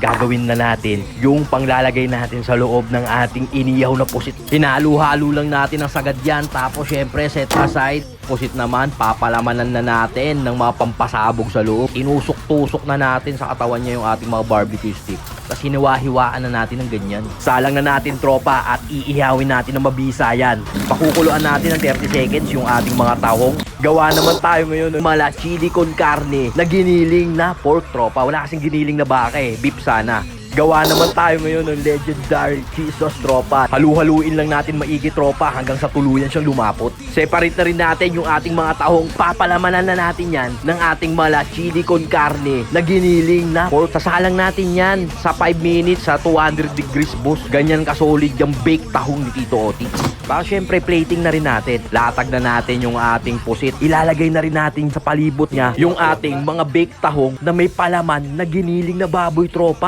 gagawin na natin yung panglalagay natin sa loob ng ating iniyaw na pusit. Hinalo-halo lang natin ang sagad yan. Tapos syempre set aside. Pusit naman, papalamanan na natin ng mga pampasabog sa loob. Inusok-tusok na natin sa katawan niya yung ating mga barbecue stick. Tapos hiniwa-hiwaan na natin ng ganyan. Salang na natin tropa at iihawin natin ng mabisa yan. Pakukuluan natin ng 30 seconds yung ating mga tahong. Gawa naman tayo ngayon ng mala chili con carne na giniling na pork tropa. Wala kasing giniling na baka beef sana. Gawa naman tayo ngayon ng legendary cheese sauce tropa. Halu-haluin lang natin maigi tropa hanggang sa tuluyan siyang lumapot. Separate na rin natin yung ating mga tahong. Papalamanan na natin yan ng ating mala chili con carne na giniling na pork. Sasalang natin yan sa 5 minutes sa 200 degrees boss. Ganyan kasolid yung baked tahong ni Tito Oti. Para syempre plating na rin natin. Latag na natin yung ating pusit. Ilalagay na rin natin sa palibot niya yung ating mga baked tahong na may palaman na giniling na baboy tropa.